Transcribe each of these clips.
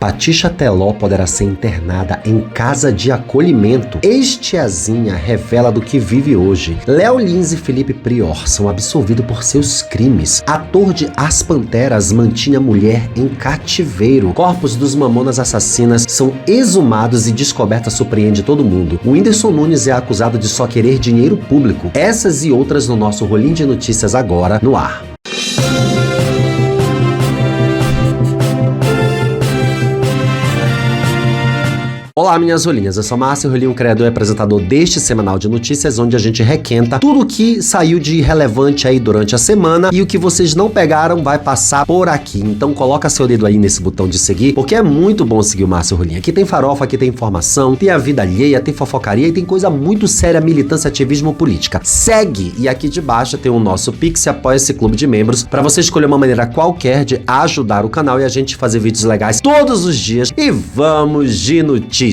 Patrícia Teló poderá ser internada em casa de acolhimento. Ex-tiazinha revela do que vive hoje. Léo Lins e Felipe Prior são absolvidos por seus crimes. Ator de As Panteras mantinha mulher em cativeiro. Corpos dos Mamonas Assassinas são exumados e descoberta surpreende todo mundo. O Whindersson Nunes é acusado de só querer dinheiro público. Essas e outras no nosso Rolinho de Notícias agora no ar. Olá, minhas rolinhas, eu sou Márcio Rolinho, criador e apresentador deste semanal de notícias, onde a gente requenta tudo o que saiu de relevante aí durante a semana e o que vocês não pegaram vai passar por aqui. Então coloca seu dedo aí nesse botão de seguir, porque é muito bom seguir o Márcio Rolinho. Aqui tem farofa, aqui tem informação, tem a vida alheia, tem fofocaria e tem coisa muito séria, militância, ativismo, política. Segue! E aqui de baixo tem o nosso Pix e apoia esse clube de membros para você escolher uma maneira qualquer de ajudar o canal e a gente fazer vídeos legais todos os dias. E vamos de notícias.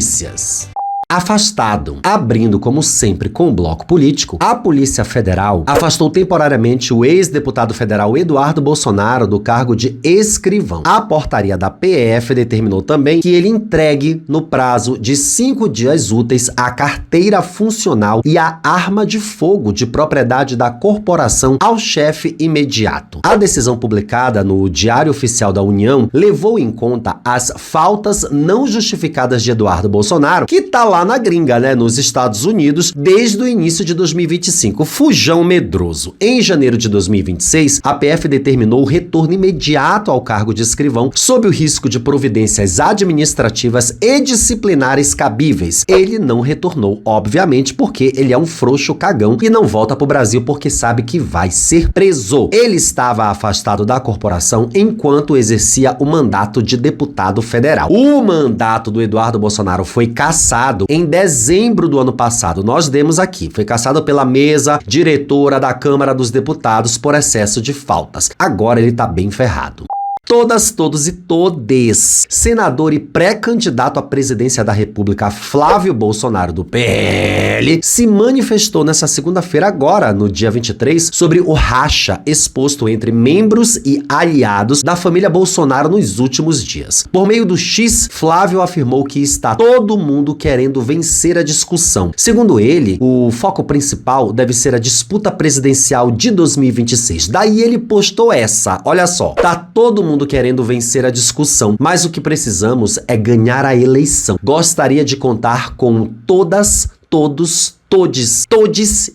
Afastado. Abrindo, como sempre, com o bloco político, a Polícia Federal afastou temporariamente o ex-deputado federal Eduardo Bolsonaro do cargo de escrivão. A portaria da PF determinou também que ele entregue, no prazo de 5 dias úteis, a carteira funcional e a arma de fogo de propriedade da corporação ao chefe imediato. A decisão publicada no Diário Oficial da União levou em conta as faltas não justificadas de Eduardo Bolsonaro, que tá lá na gringa, né, nos Estados Unidos, desde o início de 2025. Fujão medroso. Em janeiro de 2026, a PF determinou o retorno imediato ao cargo de escrivão, sob o risco de providências administrativas e disciplinares cabíveis. Ele não retornou, obviamente, porque ele é um frouxo cagão e não volta pro Brasil porque sabe que vai ser preso. Ele estava afastado da corporação enquanto exercia o mandato de deputado federal. O mandato do Eduardo Bolsonaro foi cassado em dezembro do ano passado. Nós demos aqui. Foi cassado pela mesa diretora da Câmara dos Deputados por excesso de faltas. Agora ele tá bem ferrado. Todas, todos e todes. Senador e pré-candidato à presidência da República Flávio Bolsonaro, do PL, se manifestou nessa segunda-feira agora, no dia 23, sobre o racha exposto entre membros e aliados da família Bolsonaro nos últimos dias. Por meio do X, Flávio afirmou que está todo mundo querendo vencer a discussão. Segundo ele, o foco principal deve ser a disputa presidencial de 2026. Daí ele postou essa, olha só, tá todo mundo querendo vencer a discussão, mas o que precisamos é ganhar a eleição. Gostaria de contar com todas, todos, todes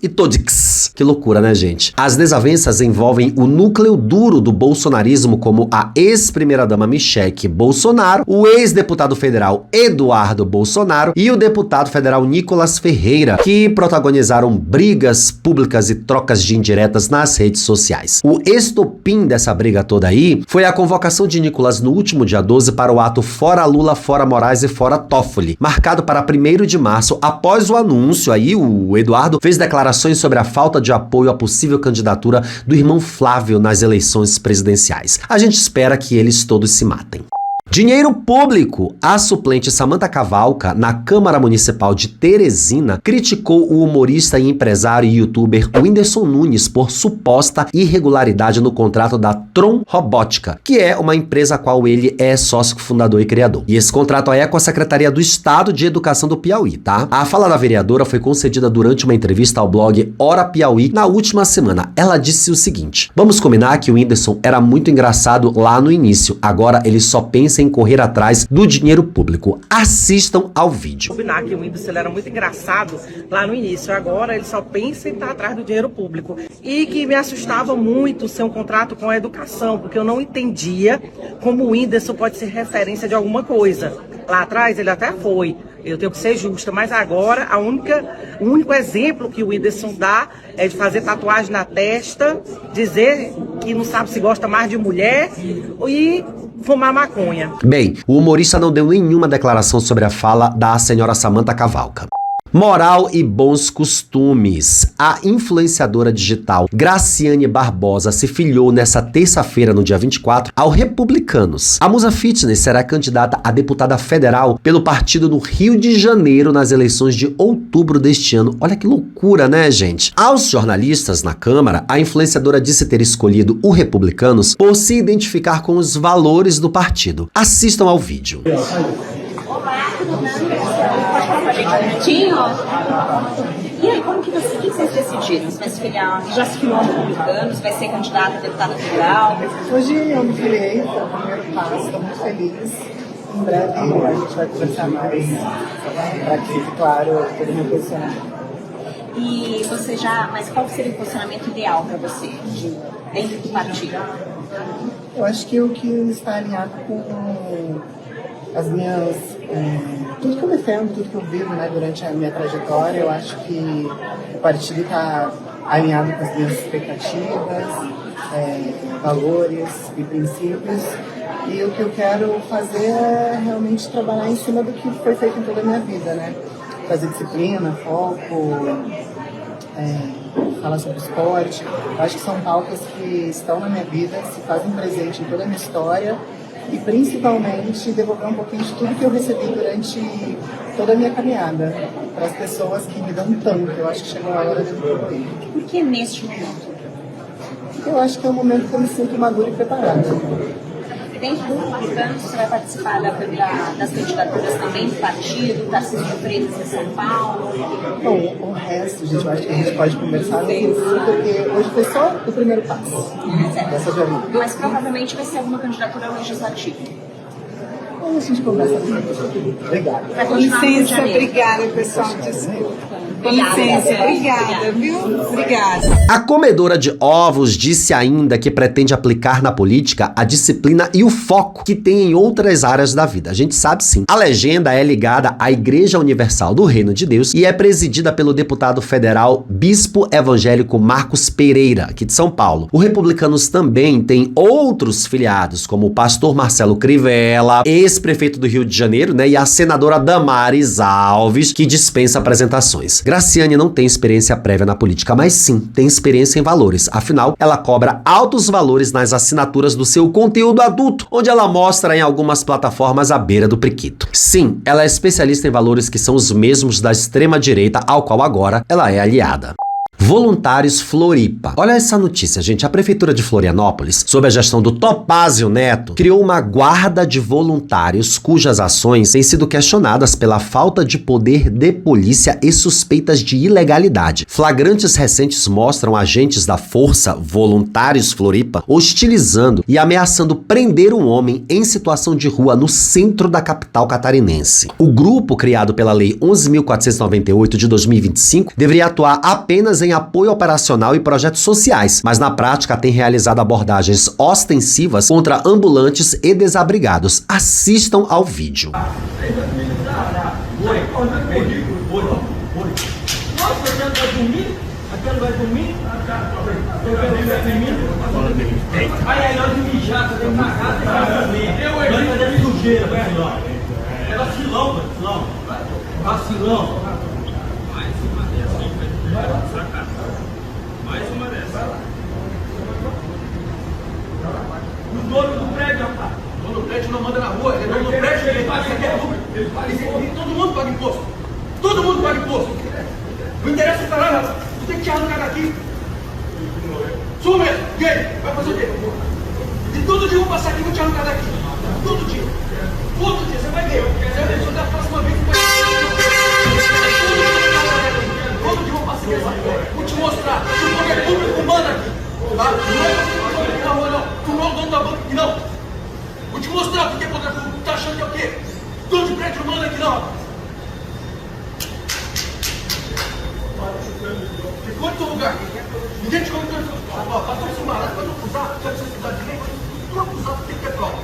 e todix. Que loucura, né, gente? As desavenças envolvem o núcleo duro do bolsonarismo, como a ex-primeira-dama Michelle Bolsonaro, o ex-deputado federal Eduardo Bolsonaro e o deputado federal Nicolas Ferreira, que protagonizaram brigas públicas e trocas de indiretas nas redes sociais. O estopim dessa briga toda aí foi a convocação de Nicolas no último dia 12 para o ato Fora Lula, Fora Moraes e Fora Toffoli, marcado para 1º de março, após o anúncio aí, o Eduardo fez declarações sobre a falta de apoio à possível candidatura do irmão Flávio nas eleições presidenciais. A gente espera que eles todos se matem. Dinheiro público. A suplente Samantha Cavalca, na Câmara Municipal de Teresina, criticou o humorista e empresário e youtuber Whindersson Nunes por suposta irregularidade no contrato da Tron Robótica, que é uma empresa a qual ele é sócio fundador e criador. E esse contrato é com a Secretaria do Estado de Educação do Piauí, tá? A fala da vereadora foi concedida durante uma entrevista ao blog Hora Piauí na última semana. Ela disse o seguinte: vamos combinar que o Whindersson era muito engraçado lá no início, agora ele só pensa em correr atrás do dinheiro público. Assistam ao vídeo. Combinar que o Whindersson era muito engraçado lá no início, agora ele só pensa em estar atrás do dinheiro público. E que me assustava muito ser um contrato com a educação, porque eu não entendia como o Whindersson pode ser referência de alguma coisa. Lá atrás ele até foi, eu tenho que ser justa, mas agora o único exemplo que o Whindersson dá é de fazer tatuagem na testa, dizer que não sabe se gosta mais de mulher e fumar maconha. Bem, o humorista não deu nenhuma declaração sobre a fala da senhora Samantha Cavalca. Moral e bons costumes. A influenciadora digital Graciane Barbosa se filiou nessa terça-feira, no dia 24, ao Republicanos. A musa fitness será candidata a deputada federal pelo partido no Rio de Janeiro nas eleições de outubro deste ano. Olha que loucura, né, gente? Aos jornalistas na Câmara, a influenciadora disse ter escolhido o Republicanos por se identificar com os valores do partido. Assistam ao vídeo. Olá, tudo bem? Pode falar com a gente um minutinho? E aí, como que vocês decidiram? Você vai se filiar, já se filiou ao Republicanos, vai ser candidata a deputada federal? Hoje eu me filiei, foi o primeiro passo, estou muito feliz. Em breve a gente vai conversar mais para que fique claro todo o meu posicionamento. E você mas qual seria o posicionamento ideal para você, dentro do partido? Eu acho que o que está alinhado com as minhas... tudo que eu defendo, tudo que eu vivo, né, durante a minha trajetória, eu acho que o partido está alinhado com as minhas expectativas, valores e princípios. E o que eu quero fazer é realmente trabalhar em cima do que foi feito em toda a minha vida, né? Fazer disciplina, foco, falar sobre esporte. Eu acho que são pautas que estão na minha vida, se fazem presente em toda a minha história. E principalmente devolver um pouquinho de tudo que eu recebi durante toda a minha caminhada para as pessoas que me dão tanto. Eu acho que chegou a hora de eu devolver. Por que neste momento? Eu acho que é um momento que eu me sinto madura e preparada. Dentro do Republicano, você vai participar das candidaturas também do partido, Tarcísio de Freitas em São Paulo? Bom, o resto, gente, eu acho que a gente pode conversar no futuro, porque hoje foi só o primeiro passo dessa jornada. Mas provavelmente vai ser alguma candidatura legislativa. Então a gente conversa no futuro. Obrigada. Vai Com continuar no Rio de licença, Janeiro. obrigada, pessoal. Desculpa. Com Obrigada. licença, obrigada, viu? Obrigada. A comedora de ovos disse ainda que pretende aplicar na política a disciplina e o foco que tem em outras áreas da vida. A gente sabe sim. A legenda é ligada à Igreja Universal do Reino de Deus e é presidida pelo deputado federal bispo evangélico Marcos Pereira, aqui de São Paulo. O Republicanos também tem outros filiados, como o pastor Marcelo Crivella, ex-prefeito do Rio de Janeiro, né, e a senadora Damares Alves, que dispensa apresentações. Graciane não tem experiência prévia na política, mas sim tem experiência em valores. Afinal, ela cobra altos valores nas assinaturas do seu conteúdo adulto, onde ela mostra em algumas plataformas à beira do priquito. Sim, ela é especialista em valores que são os mesmos da extrema-direita, ao qual agora ela é aliada. Voluntários Floripa. Olha essa notícia, gente. A Prefeitura de Florianópolis, sob a gestão do Topázio Neto, criou uma guarda de voluntários cujas ações têm sido questionadas pela falta de poder de polícia e suspeitas de ilegalidade. Flagrantes recentes mostram agentes da Força Voluntários Floripa hostilizando e ameaçando prender um homem em situação de rua no centro da capital catarinense. O grupo, criado pela Lei 11.498 de 2025, deveria atuar apenas em apoio operacional e projetos sociais, mas na prática tem realizado abordagens ostensivas contra ambulantes e desabrigados. Assistam ao vídeo. Mais uma dessa. O dono do prédio, rapaz. O dono do prédio não manda na rua. Ele é dono do prédio, ele paga imposto. Todo mundo paga imposto. Todo mundo paga imposto. Não interessa o caralho, rapaz. Tu tem que tirar no cara daqui. Sua mesmo. E aí? Vai fazer o quê? E todo dia eu vou passar aqui e vou tirar no cara daqui. Todo dia. Todo dia. Você vai ver. Você vai ver. Da próxima vez que vai... Todo dia eu vou passar aqui. Vou te mostrar. Se o poder público manda aqui. Tá? Não. Tu não é o dono da banca aqui, não. Vou te mostrar porque o poder público tá achando que é o quê? Dono de prédio não manda aqui, não. Ficou em teu lugar. Ninguém te contou isso. Pra tu se malar, pra tu acusar, se você estudar direito, tu não acusar porque quer prova.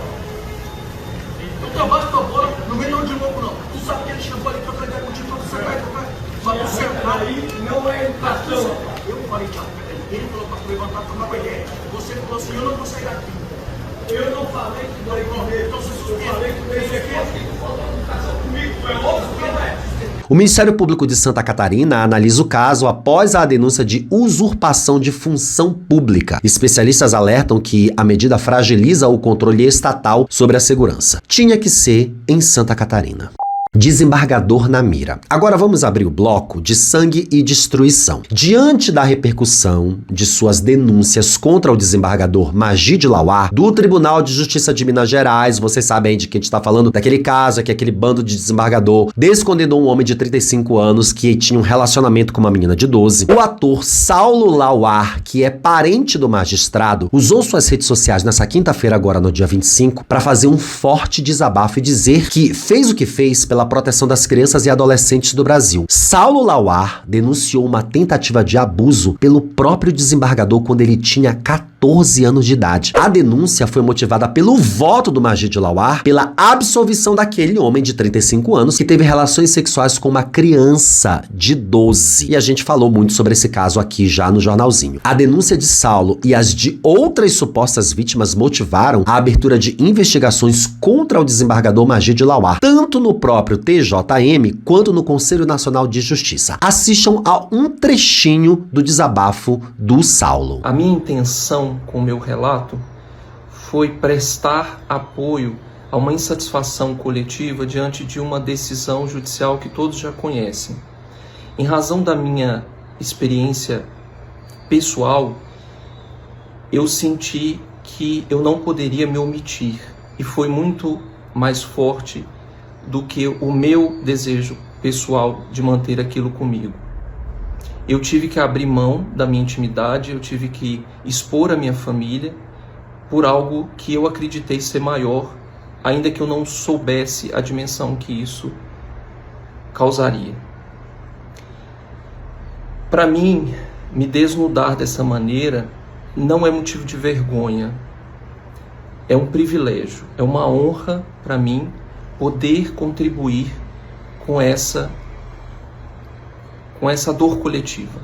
Não trabalha tua bola, não vem não de louco, não. Tu sabe que ele chegou ali pra aprender contigo, pra você vai trocar. Mas você aí não é educação. Eu falei, tchau. Ele falou pra tu levantar pra tomar ideia. Você falou assim, eu não vou sair daqui. Eu não falei que vai morrer. Então você suspeita. Esse aqui é educação comigo. Tu é louco? Não é. O Ministério Público de Santa Catarina analisa o caso após a denúncia de usurpação de função pública. Especialistas alertam que a medida fragiliza o controle estatal sobre a segurança. Tinha que ser em Santa Catarina. Desembargador na mira. Agora vamos abrir o bloco de sangue e destruição. Diante da repercussão de suas denúncias contra o desembargador Magid Lawar, do Tribunal de Justiça de Minas Gerais, vocês sabem de que a gente está falando daquele caso, que aquele bando de desembargador descondenou um homem de 35 anos que tinha um relacionamento com uma menina de 12. O ator Saulo Lawar, que é parente do magistrado, usou suas redes sociais nessa quinta-feira, agora no dia 25, para fazer um forte desabafo e dizer que fez o que fez pela proteção das crianças e adolescentes do Brasil. Saulo Lawar denunciou uma tentativa de abuso pelo próprio desembargador quando ele tinha 14 anos de idade. A denúncia foi motivada pelo voto do Magid Lawar pela absolvição daquele homem de 35 anos que teve relações sexuais com uma criança de 12. E a gente falou muito sobre esse caso aqui já no jornalzinho. A denúncia de Saulo e as de outras supostas vítimas motivaram a abertura de investigações contra o desembargador Magid Lawar, tanto no próprio TJM quanto no Conselho Nacional de Justiça. Assistam a um trechinho do desabafo do Saulo. A minha intenção com o meu relato foi prestar apoio a uma insatisfação coletiva diante de uma decisão judicial que todos já conhecem. Em razão da minha experiência pessoal, eu senti que eu não poderia me omitir e foi muito mais forte do que o meu desejo pessoal de manter aquilo comigo. Eu tive que abrir mão da minha intimidade, eu tive que expor a minha família por algo que eu acreditei ser maior, ainda que eu não soubesse a dimensão que isso causaria. Para mim, me desnudar dessa maneira não é motivo de vergonha, é um privilégio, é uma honra para mim poder contribuir com essa dor coletiva.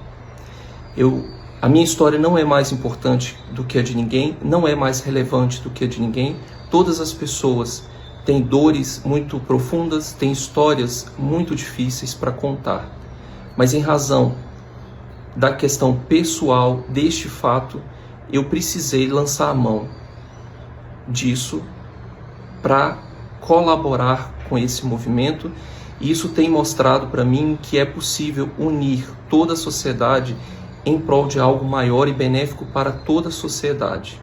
A minha história não é mais importante do que a de ninguém, não é mais relevante do que a de ninguém. Todas as pessoas têm dores muito profundas, têm histórias muito difíceis para contar. Mas em razão da questão pessoal deste fato, eu precisei lançar a mão disso para colaborar com esse movimento, e isso tem mostrado para mim que é possível unir toda a sociedade em prol de algo maior e benéfico para toda a sociedade,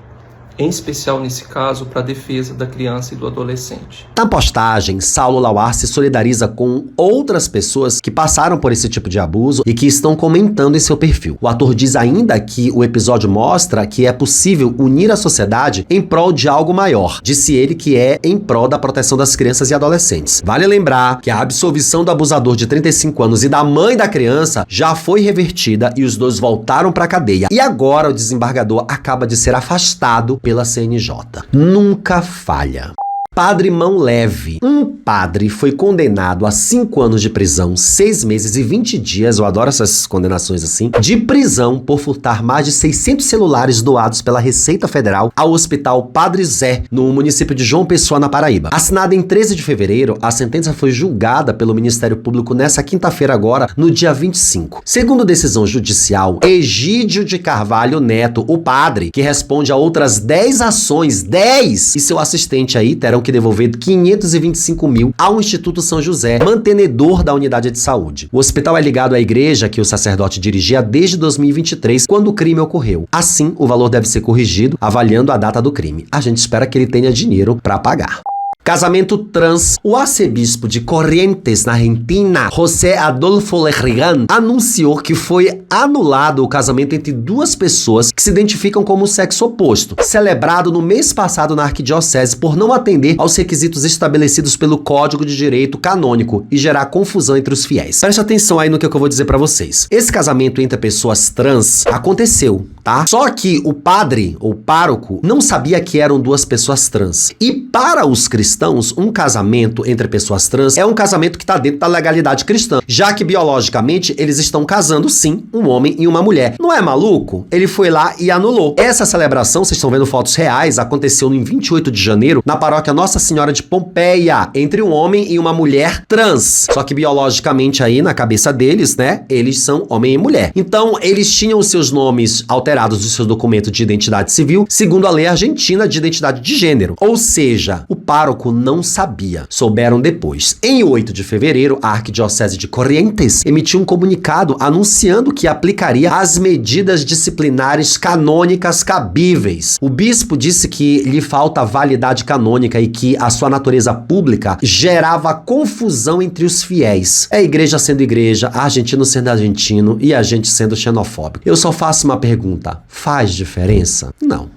em especial nesse caso para a defesa da criança e do adolescente. Na postagem, Saulo Lawar se solidariza com outras pessoas que passaram por esse tipo de abuso e que estão comentando em seu perfil. O ator diz ainda que o episódio mostra que é possível unir a sociedade em prol de algo maior. Disse ele que é em prol da proteção das crianças e adolescentes. Vale lembrar que a absolvição do abusador de 35 anos e da mãe da criança já foi revertida e os dois voltaram para a cadeia. E agora o desembargador acaba de ser afastado pela CNJ. Nunca falha. Padre Mão Leve. Um padre foi condenado a 5 anos de prisão, 6 meses e 20 dias, eu adoro essas condenações assim, de prisão por furtar mais de 600 celulares doados pela Receita Federal ao Hospital Padre Zé, no município de João Pessoa, na Paraíba. Assinada em 13 de fevereiro, a sentença foi julgada pelo Ministério Público nessa quinta-feira agora, no dia 25. Segundo decisão judicial, Egídio de Carvalho Neto, o padre, que responde a outras 10 ações, 10, e seu assistente aí terão que devolver 525 mil ao Instituto São José, mantenedor da unidade de saúde. O hospital é ligado à igreja que o sacerdote dirigia desde 2023, quando o crime ocorreu. Assim, o valor deve ser corrigido, avaliando a data do crime. A gente espera que ele tenha dinheiro para pagar. Casamento trans. O arcebispo de Corrientes, na Argentina, José Adolfo Lerrigan, anunciou que foi anulado o casamento entre duas pessoas que se identificam como sexo oposto, celebrado no mês passado na arquidiocese por não atender aos requisitos estabelecidos pelo Código de Direito Canônico e gerar confusão entre os fiéis. Preste atenção aí no que eu vou dizer pra vocês. Esse casamento entre pessoas trans aconteceu, tá? Só que o padre, ou pároco, não sabia que eram duas pessoas trans. E para os cristãos, cristãos, um casamento entre pessoas trans é um casamento que está dentro da legalidade cristã, já que biologicamente eles estão casando sim, um homem e uma mulher. Não é maluco? Ele foi lá e anulou. Essa celebração, vocês estão vendo fotos reais, aconteceu em 28 de janeiro na paróquia Nossa Senhora de Pompeia, entre um homem e uma mulher trans. Só que biologicamente aí, na cabeça deles, né, eles são homem e mulher. Então, eles tinham os seus nomes alterados do seu documento de identidade civil, segundo a lei argentina de identidade de gênero. Ou seja, o pároco não sabia. Souberam depois. Em 8 de fevereiro, a Arquidiocese de Corrientes emitiu um comunicado anunciando que aplicaria as medidas disciplinares canônicas cabíveis. O bispo disse que lhe falta validade canônica e que a sua natureza pública gerava confusão entre os fiéis. É a igreja sendo igreja, argentino sendo argentino e a gente sendo xenofóbico. Eu só faço uma pergunta: faz diferença? Não.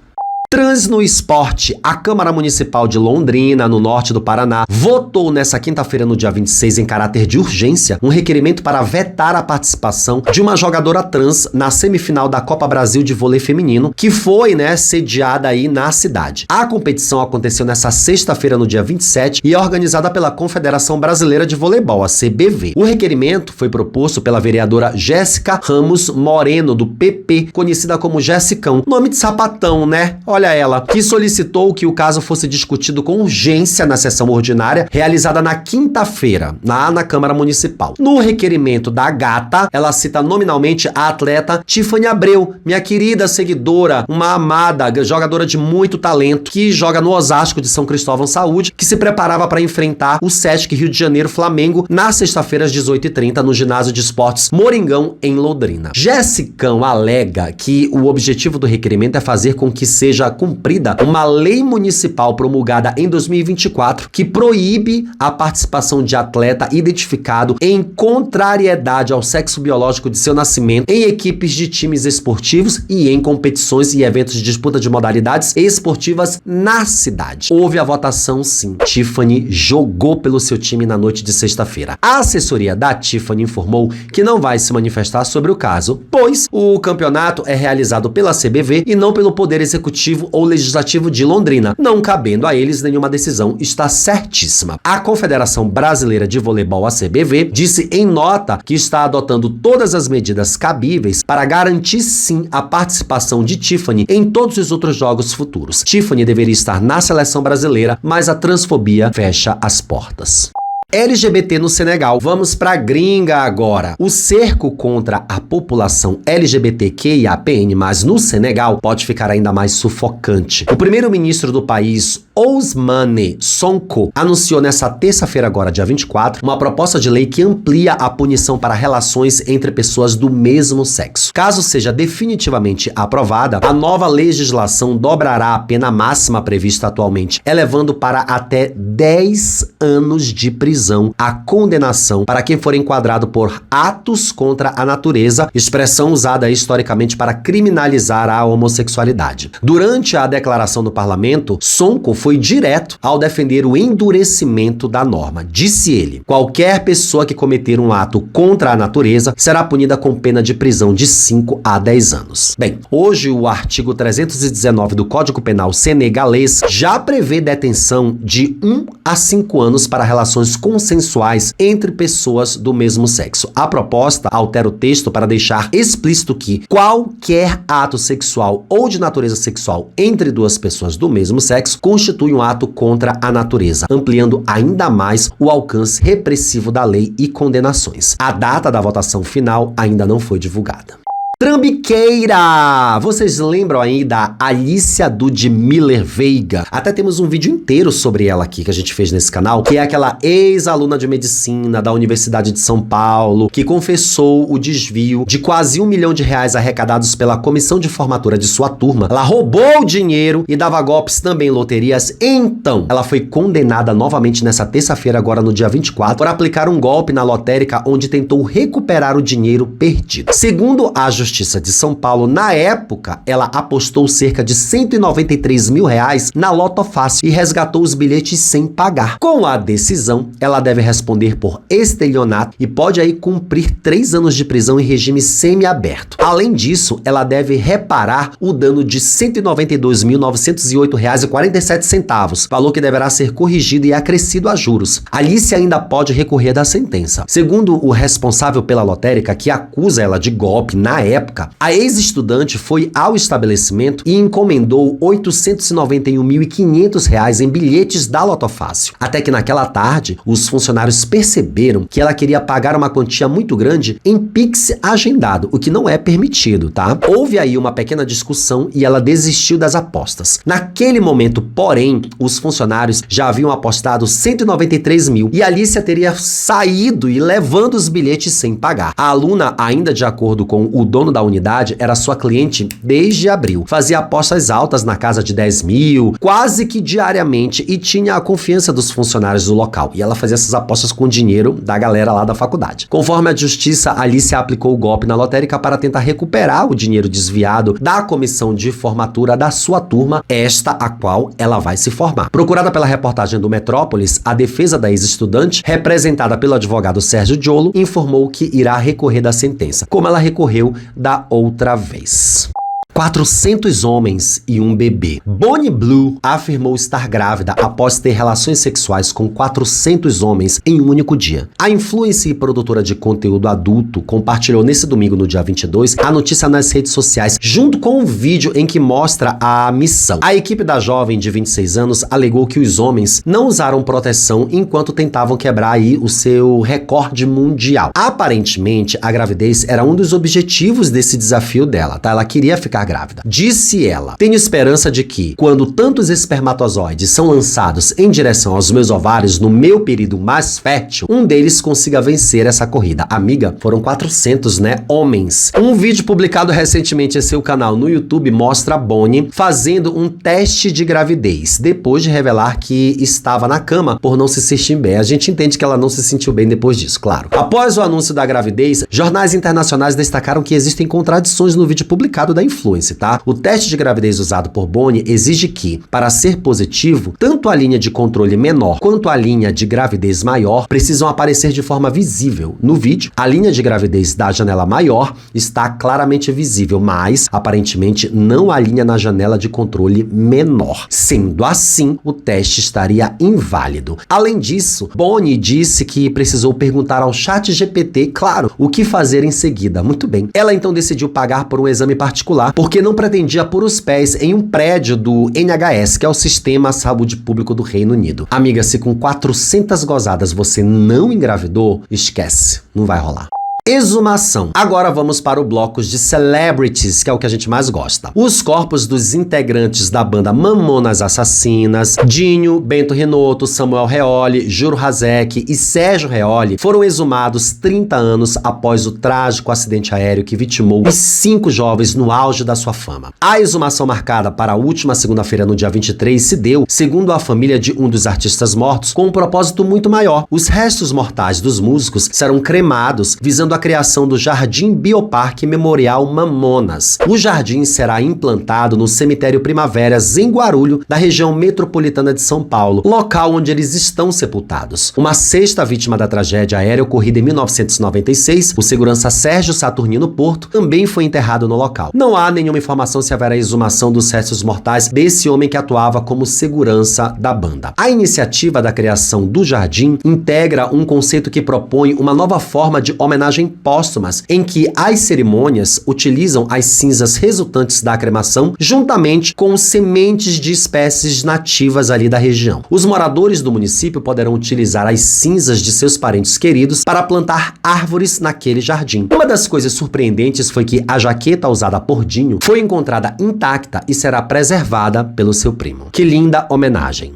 Trans no esporte. A Câmara Municipal de Londrina, no norte do Paraná, votou nessa quinta-feira, no dia 26, em caráter de urgência, um requerimento para vetar a participação de uma jogadora trans na semifinal da Copa Brasil de vôlei feminino, que foi, sediada aí na cidade. A competição aconteceu nessa sexta-feira, no dia 27, e é organizada pela Confederação Brasileira de Voleibol, a CBV. O requerimento foi proposto pela vereadora Jéssica Ramos Moreno, do PP, conhecida como Jessicão. Nome de sapatão, né? Olha ela, que solicitou que o caso fosse discutido com urgência na sessão ordinária realizada na quinta-feira, na Câmara Municipal. No requerimento da gata, ela cita nominalmente a atleta Tiffany Abreu, minha querida seguidora, uma amada jogadora de muito talento, que joga no Osasco de São Cristóvão Saúde, que se preparava para enfrentar o Sesc Rio de Janeiro Flamengo na sexta-feira às 18h30 no ginásio de esportes Moringão, em Londrina. Jessicão alega que o objetivo do requerimento é fazer com que seja cumprida uma lei municipal promulgada em 2024 que proíbe a participação de atleta identificado em contrariedade ao sexo biológico de seu nascimento em equipes de times esportivos e em competições e eventos de disputa de modalidades esportivas na cidade. Houve a votação sim. Tiffany jogou pelo seu time na noite de sexta-feira. A assessoria da Tiffany informou que não vai se manifestar sobre o caso, pois o campeonato é realizado pela CBV e não pelo Poder Executivo ou Legislativo de Londrina. Não cabendo a eles nenhuma decisão, está certíssima. A Confederação Brasileira de Voleibol, a CBV, disse em nota que está adotando todas as medidas cabíveis para garantir sim a participação de Tiffany em todos os outros jogos futuros. Tiffany deveria estar na seleção brasileira, mas a transfobia fecha as portas. LGBT no Senegal. Vamos pra gringa agora. O cerco contra a população LGBTQIAPN+, no Senegal, pode ficar ainda mais sufocante. O primeiro-ministro do país, Ousmane Sonko, anunciou nessa terça-feira agora, dia 24, uma proposta de lei que amplia a punição para relações entre pessoas do mesmo sexo. Caso seja definitivamente aprovada, a nova legislação dobrará a pena máxima prevista atualmente, elevando para até 10 anos de prisão a condenação para quem for enquadrado por atos contra a natureza, expressão usada historicamente para criminalizar a homossexualidade. Durante a declaração no parlamento, Sonko foi direto ao defender o endurecimento da norma. Disse ele: qualquer pessoa que cometer um ato contra a natureza será punida com pena de prisão de 5 a 10 anos. Bem, hoje o artigo 319 do Código Penal senegalês já prevê detenção de 1 a 5 anos para relações consensuais entre pessoas do mesmo sexo. A proposta altera o texto para deixar explícito que qualquer ato sexual ou de natureza sexual entre duas pessoas do mesmo sexo constitui um ato contra a natureza, ampliando ainda mais o alcance repressivo da lei e condenações. A data da votação final ainda não foi divulgada. Trambiqueira! Vocês lembram aí da Alicia Ludmiller Veiga? Até temos um vídeo inteiro sobre ela aqui que a gente fez nesse canal, que é aquela ex-aluna de medicina da Universidade de São Paulo, que confessou o desvio de quase R$1 milhão arrecadados pela comissão de formatura de sua turma. Ela roubou o dinheiro e dava golpes também em loterias. Então, ela foi condenada novamente nessa terça-feira, agora no dia 24, por aplicar um golpe na lotérica onde tentou recuperar o dinheiro perdido. Segundo a Justiça de São Paulo, na época, ela apostou cerca de R$193 mil na Loto Fácil e resgatou os bilhetes sem pagar. Com a decisão, ela deve responder por estelionato e pode aí cumprir 3 anos de prisão em regime semiaberto. Além disso, ela deve reparar o dano de R$192.908,47, valor que deverá ser corrigido e acrescido a juros. Alice ainda pode recorrer da sentença. Segundo o responsável pela lotérica, que acusa ela de golpe na época, a ex-estudante foi ao estabelecimento e encomendou R$891.500 em bilhetes da Loto Fácil. Até que naquela tarde, os funcionários perceberam que ela queria pagar uma quantia muito grande em Pix agendado, o que não é permitido, tá? Houve aí uma pequena discussão e ela desistiu das apostas. Naquele momento, porém, os funcionários já haviam apostado 193 mil e Alicia teria saído e levando os bilhetes sem pagar. A aluna, ainda de acordo com o dono da unidade, era sua cliente desde abril. Fazia apostas altas na casa de 10 mil, quase que diariamente, e tinha a confiança dos funcionários do local. E ela fazia essas apostas com dinheiro da galera lá da faculdade. Conforme a justiça, Alice aplicou o golpe na lotérica para tentar recuperar o dinheiro desviado da comissão de formatura da sua turma, esta a qual ela vai se formar. Procurada pela reportagem do Metrópolis, a defesa da ex-estudante, representada pelo advogado Sérgio Giolo, informou que irá recorrer da sentença, como ela recorreu da outra vez. 400 homens e um bebê. Bonnie Blue afirmou estar grávida após ter relações sexuais com 400 homens em um único dia. A influencer e produtora de conteúdo adulto compartilhou nesse domingo, no dia 22, a notícia nas redes sociais, junto com um vídeo em que mostra a missão. A equipe da jovem de 26 anos alegou que os homens não usaram proteção enquanto tentavam quebrar aí o seu recorde mundial. Aparentemente, a gravidez era um dos objetivos desse desafio dela, tá? Ela queria ficar grávida. Disse ela: tenho esperança de que, quando tantos espermatozoides são lançados em direção aos meus ovários no meu período mais fértil, um deles consiga vencer essa corrida. Amiga, foram 400, né? Homens. Um vídeo publicado recentemente em seu canal no YouTube mostra a Bonnie fazendo um teste de gravidez, depois de revelar que estava na cama por não se sentir bem. A gente entende que ela não se sentiu bem depois disso, claro. Após o anúncio da gravidez, jornais internacionais destacaram que existem contradições no vídeo publicado da influencer. Tá? O teste de gravidez usado por Bonnie exige que, para ser positivo, tanto a linha de controle menor quanto a linha de gravidez maior precisam aparecer de forma visível. No vídeo, a linha de gravidez da janela maior está claramente visível, mas, aparentemente, não a linha na janela de controle menor. Sendo assim, o teste estaria inválido. Além disso, Bonnie disse que precisou perguntar ao ChatGPT, claro, o que fazer em seguida. Muito bem. Ela então decidiu pagar por um exame particular, porque não pretendia pôr os pés em um prédio do NHS, que é o Sistema Saúde Público do Reino Unido. Amiga, se com 400 gozadas você não engravidou, esquece, não vai rolar. Exumação. Agora vamos para o bloco de celebrities, que é o que a gente mais gosta. Os corpos dos integrantes da banda Mamonas Assassinas, Dinho, Bento Renotto, Samuel Reoli, Juro Hazek e Sérgio Reoli foram exumados 30 anos após o trágico acidente aéreo que vitimou os 5 jovens no auge da sua fama. A exumação marcada para a última segunda-feira, no dia 23, se deu, segundo a família de um dos artistas mortos, com um propósito muito maior. Os restos mortais dos músicos serão cremados, visando a criação do Jardim Bioparque Memorial Mamonas. O jardim será implantado no Cemitério Primaveras, em Guarulho, da região metropolitana de São Paulo, local onde eles estão sepultados. Uma 6ª vítima da tragédia aérea ocorrida em 1996, o segurança Sérgio Saturnino Porto, também foi enterrado no local. Não há nenhuma informação se haverá exumação dos restos mortais desse homem que atuava como segurança da banda. A iniciativa da criação do jardim integra um conceito que propõe uma nova forma de homenagem póstumas, em que as cerimônias utilizam as cinzas resultantes da cremação juntamente com sementes de espécies nativas ali da região. Os moradores do município poderão utilizar as cinzas de seus parentes queridos para plantar árvores naquele jardim. Uma das coisas surpreendentes foi que a jaqueta usada por Dinho foi encontrada intacta e será preservada pelo seu primo. Que linda homenagem!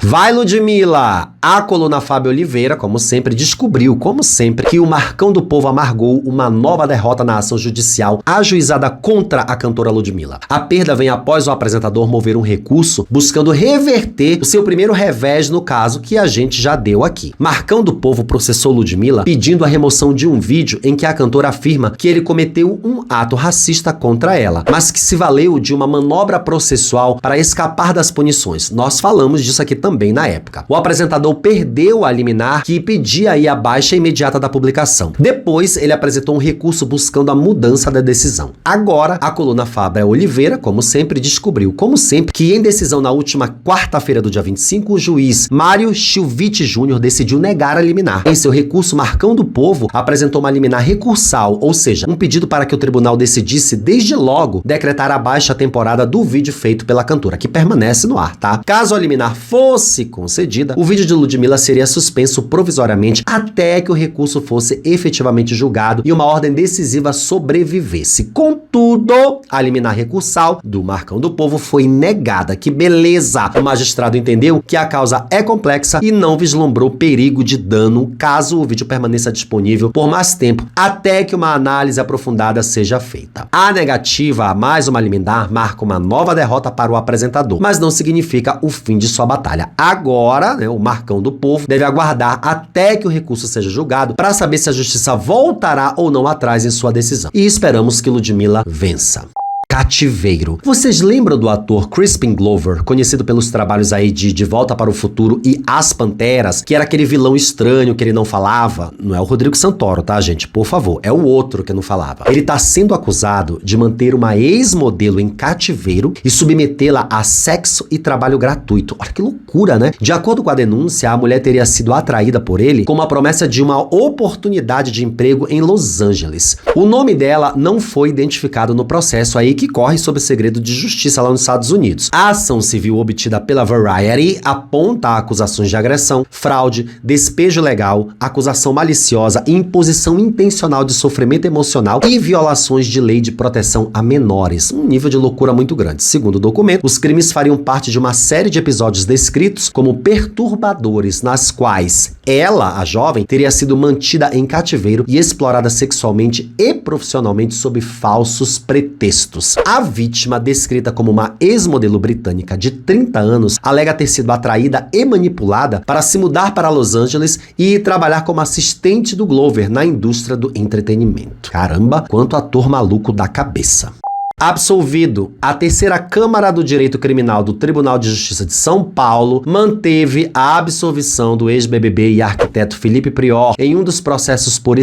Vai, Ludmilla! A coluna Fábio Oliveira, como sempre, descobriu, como sempre, que o Marcão do Povo amargou uma nova derrota na ação judicial ajuizada contra a cantora Ludmilla. A perda vem após o apresentador mover um recurso buscando reverter o seu primeiro revés no caso que a gente já deu aqui. Marcão do Povo processou Ludmilla pedindo a remoção de um vídeo em que a cantora afirma que ele cometeu um ato racista contra ela, mas que se valeu de uma manobra processual para escapar das punições. Nós falamos disso aqui também na época. O apresentador perdeu a liminar que pedia aí a baixa imediata da publicação. Depois, ele apresentou um recurso buscando a mudança da decisão. Agora, a coluna Fábio Oliveira, como sempre, descobriu, como sempre, que em decisão na última quarta-feira do dia 25, o juiz Mário Chilvite Júnior decidiu negar a liminar. Em seu recurso, Marcão do Povo apresentou uma liminar recursal, ou seja, um pedido para que o tribunal decidisse desde logo decretar a baixa temporada do vídeo feito pela cantora, que permanece no ar, tá? Caso a liminar fosse concedida, o vídeo de Ludmilla seria suspenso provisoriamente até que o recurso fosse efetivamente julgado e uma ordem decisiva sobrevivesse. Contudo, a liminar recursal do Marcão do Povo foi negada. Que beleza! O magistrado entendeu que a causa é complexa e não vislumbrou perigo de dano caso o vídeo permaneça disponível por mais tempo, até que uma análise aprofundada seja feita. A negativa a mais uma liminar marca uma nova derrota para o apresentador, mas não significa o fim de sua batalha. Agora, o Marcão do Povo deve aguardar até que o recurso seja julgado para saber se a justiça voltará ou não atrás em sua decisão. E esperamos que Ludmilla vença. Cativeiro. Vocês lembram do ator Crispin Glover, conhecido pelos trabalhos aí de Volta para o Futuro e As Panteras, que era aquele vilão estranho que ele não falava? Não é o Rodrigo Santoro, tá, gente? Por favor, é o outro que não falava. Ele tá sendo acusado de manter uma ex-modelo em cativeiro e submetê-la a sexo e trabalho gratuito. Olha que loucura, né? De acordo com a denúncia, a mulher teria sido atraída por ele com uma promessa de uma oportunidade de emprego em Los Angeles. O nome dela não foi identificado no processo aí que corre sob segredo de justiça lá nos Estados Unidos. A ação civil obtida pela Variety aponta acusações de agressão, fraude, despejo legal, acusação maliciosa, imposição intencional de sofrimento emocional e violações de lei de proteção a menores. Um nível de loucura muito grande. Segundo o documento, os crimes fariam parte de uma série de episódios descritos como perturbadores, nas quais ela, a jovem, teria sido mantida em cativeiro e explorada sexualmente e profissionalmente sob falsos pretextos. A vítima, descrita como uma ex-modelo britânica de 30 anos, alega ter sido atraída e manipulada para se mudar para Los Angeles e trabalhar como assistente do Glover na indústria do entretenimento. Caramba, quanto ator maluco da cabeça. Absolvido. A terceira Câmara do Direito Criminal do Tribunal de Justiça de São Paulo manteve a absolvição do ex-BBB e arquiteto Felipe Prior em um dos processos por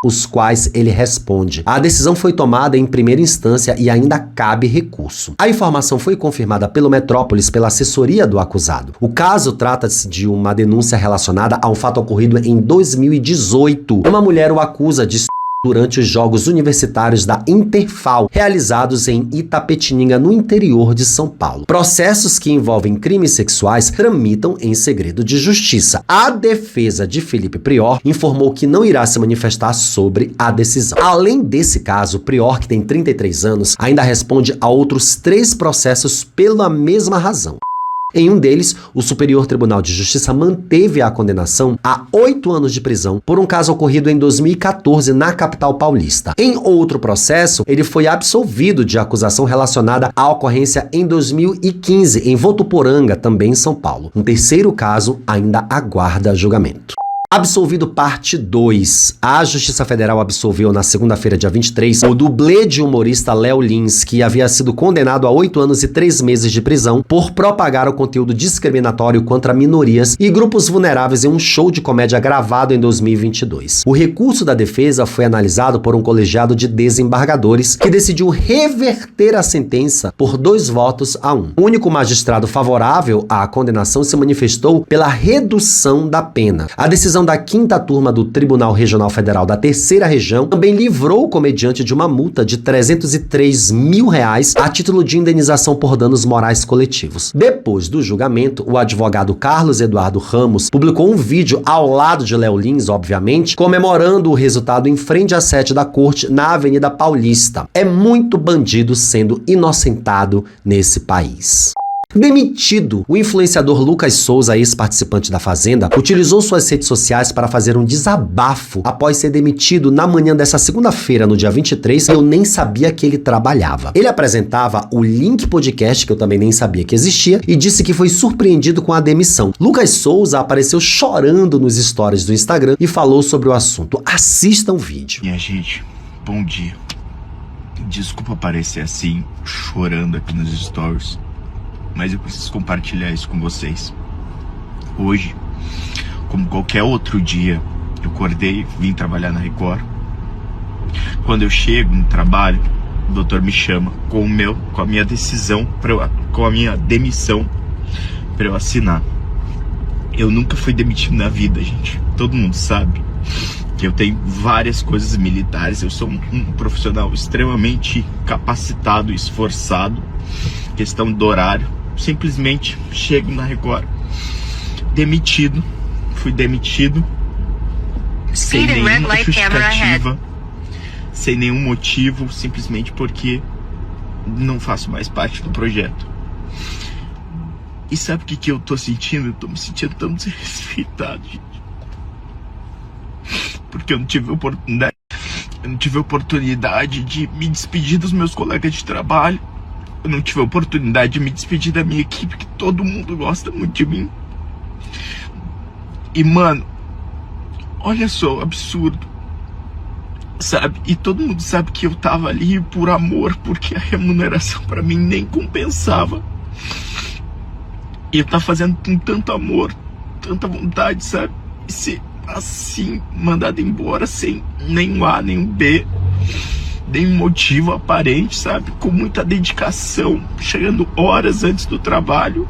os quais ele responde. A decisão foi tomada em primeira instância e ainda cabe recurso. A informação foi confirmada pelo Metrópolis pela assessoria do acusado. O caso trata-se de uma denúncia relacionada a um fato ocorrido em 2018. Uma mulher o acusa de durante os Jogos Universitários da Interfal, realizados em Itapetininga, no interior de São Paulo. Processos que envolvem crimes sexuais tramitam em segredo de justiça. A defesa de Felipe Prior informou que não irá se manifestar sobre a decisão. Além desse caso, Prior, que tem 33 anos, ainda responde a outros 3 processos pela mesma razão. Em um deles, o Superior Tribunal de Justiça manteve a condenação a 8 anos de prisão por um caso ocorrido em 2014 na capital paulista. Em outro processo, ele foi absolvido de acusação relacionada à ocorrência em 2015 em Votuporanga, também em São Paulo. Um terceiro caso ainda aguarda julgamento. Absolvido parte 2. A Justiça Federal absolveu na segunda-feira, dia 23, o dublê de humorista Léo Lins, que havia sido condenado a 8 anos e 3 meses de prisão por propagar o conteúdo discriminatório contra minorias e grupos vulneráveis em um show de comédia gravado em 2022. O recurso da defesa foi analisado por um colegiado de desembargadores que decidiu reverter a sentença por 2 votos a 1. O único magistrado favorável à condenação se manifestou pela redução da pena. A decisão da 5ª turma do Tribunal Regional Federal da 3ª Região também livrou o comediante de uma multa de R$303 mil a título de indenização por danos morais coletivos. Depois do julgamento, o advogado Carlos Eduardo Ramos publicou um vídeo ao lado de Léo Lins, obviamente, comemorando o resultado em frente à sede da corte na Avenida Paulista. É muito bandido sendo inocentado nesse país. Demitido. O influenciador Lucas Souza, ex-participante da Fazenda, utilizou suas redes sociais para fazer um desabafo após ser demitido na manhã dessa segunda-feira, no dia 23, e eu nem sabia que ele trabalhava. Ele apresentava o Link Podcast, que eu também nem sabia que existia, e disse que foi surpreendido com a demissão. Lucas Souza apareceu chorando nos stories do Instagram e falou sobre o assunto. Assista o vídeo. Minha gente, bom dia. Desculpa aparecer assim, chorando aqui nos stories, mas eu preciso compartilhar isso com vocês. Hoje, como qualquer outro dia, eu acordei, vim trabalhar na Record. Quando eu chego no trabalho, o doutor me chama com a minha decisão, com a minha demissão para eu assinar. Eu nunca fui demitido na vida, gente. Todo mundo sabe que eu tenho várias coisas militares. Eu sou um profissional extremamente capacitado, esforçado. Questão do horário. Simplesmente chego na Record, demitido. Fui demitido sem nenhuma justificativa, sem nenhum motivo, simplesmente porque não faço mais parte do projeto. E sabe o que eu tô sentindo? Eu tô me sentindo tão desrespeitado, gente. Porque eu não tive oportunidade de me despedir dos meus colegas de trabalho. Eu não tive a oportunidade de me despedir da minha equipe, que todo mundo gosta muito de mim. E, mano, olha só o absurdo, sabe? E todo mundo sabe que eu tava ali por amor, porque a remuneração pra mim nem compensava. E eu tava fazendo com tanto amor, tanta vontade, sabe? E ser assim, mandado embora sem nenhum A, nenhum B, nenhum motivo aparente, sabe? Com muita dedicação, chegando horas antes do trabalho.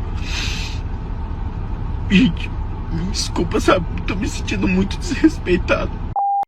Gente, me desculpa, sabe? Tô me sentindo muito desrespeitado.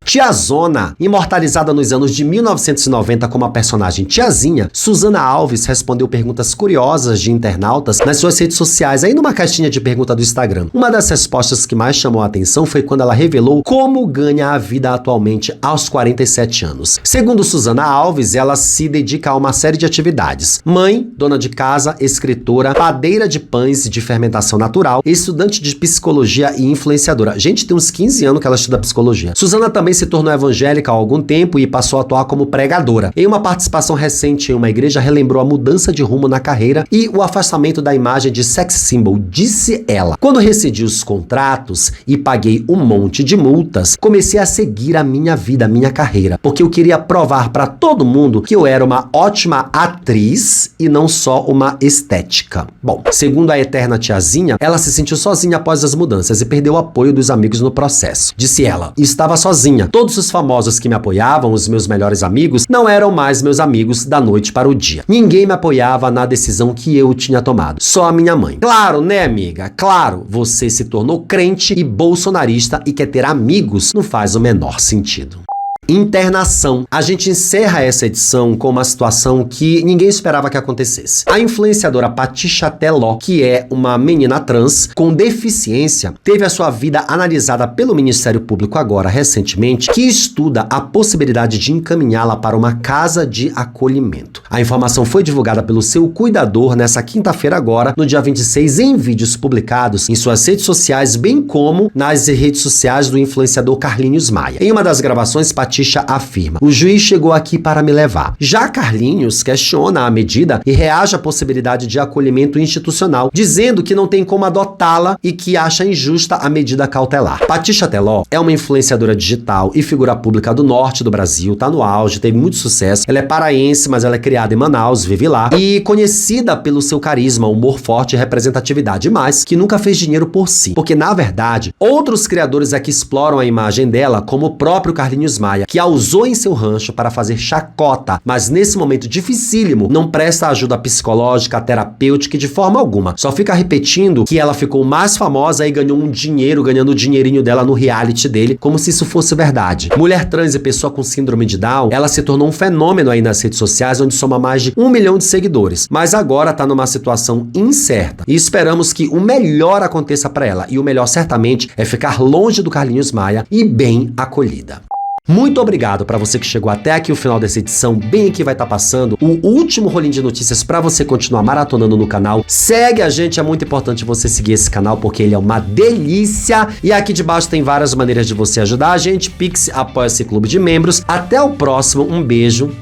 Tiazona, imortalizada nos anos de 1990 como a personagem Tiazinha, Suzana Alves respondeu perguntas curiosas de internautas nas suas redes sociais, aí numa caixinha de pergunta do Instagram. Uma das respostas que mais chamou a atenção foi quando ela revelou como ganha a vida atualmente aos 47 anos. Segundo Suzana Alves, ela se dedica a uma série de atividades: mãe, dona de casa, escritora, padeira de pães de fermentação natural, estudante de psicologia e influenciadora. Gente, tem uns 15 anos que ela estuda psicologia. Suzana também se tornou evangélica há algum tempo e passou a atuar como pregadora. Em uma participação recente em uma igreja, relembrou a mudança de rumo na carreira e o afastamento da imagem de sex symbol. Disse ela: quando rescindi os contratos e paguei um monte de multas, comecei a seguir a minha vida, a minha carreira, porque eu queria provar para todo mundo que eu era uma ótima atriz e não só uma estética. Bom, segundo a eterna Tiazinha, ela se sentiu sozinha após as mudanças e perdeu o apoio dos amigos no processo. Disse ela: estava sozinha. Todos os famosos que me apoiavam, os meus melhores amigos, não eram mais meus amigos da noite para o dia. Ninguém me apoiava na decisão que eu tinha tomado. Só a minha mãe. Claro, né, amiga? Claro, você se tornou crente e bolsonarista e quer ter amigos. Não faz o menor sentido. Internação. A gente encerra essa edição com uma situação que ninguém esperava que acontecesse. A influenciadora Patixia Teló, que é uma menina trans com deficiência, teve a sua vida analisada pelo Ministério Público agora, recentemente, que estuda a possibilidade de encaminhá-la para uma casa de acolhimento. A informação foi divulgada pelo seu cuidador nessa quinta-feira agora, no dia 26, em vídeos publicados em suas redes sociais, bem como nas redes sociais do influenciador Carlinhos Maia. Em uma das gravações, Patixia afirma: o juiz chegou aqui para me levar. Já Carlinhos questiona a medida e reage à possibilidade de acolhimento institucional, dizendo que não tem como adotá-la e que acha injusta a medida cautelar. Patixia Teló é uma influenciadora digital e figura pública do norte do Brasil, tá no auge, teve muito sucesso. Ela é paraense, mas ela é criada em Manaus, vive lá, e conhecida pelo seu carisma, humor forte e representatividade, mas que nunca fez dinheiro por si. Porque, na verdade, outros criadores é que exploram a imagem dela, como o próprio Carlinhos Maia, que a usou em seu rancho para fazer chacota, mas nesse momento dificílimo não presta ajuda psicológica, terapêutica e de forma alguma. Só fica repetindo que ela ficou mais famosa e ganhou um dinheiro, ganhando o dinheirinho dela no reality dele, como se isso fosse verdade. Mulher trans e pessoa com síndrome de Down, ela se tornou um fenômeno aí nas redes sociais, onde soma mais de 1 milhão de seguidores. Mas agora tá numa situação incerta e esperamos que o melhor aconteça para ela. E o melhor certamente é ficar longe do Carlinhos Maia e bem acolhida. Muito obrigado para você que chegou até aqui o final dessa edição. Bem aqui vai estar passando o último rolinho de notícias para você continuar maratonando no canal. Segue a gente, é muito importante você seguir esse canal porque ele é uma delícia. E aqui debaixo tem várias maneiras de você ajudar a gente. Pix, Apoia-se, Clube de Membros. Até o próximo, um beijo,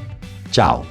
tchau.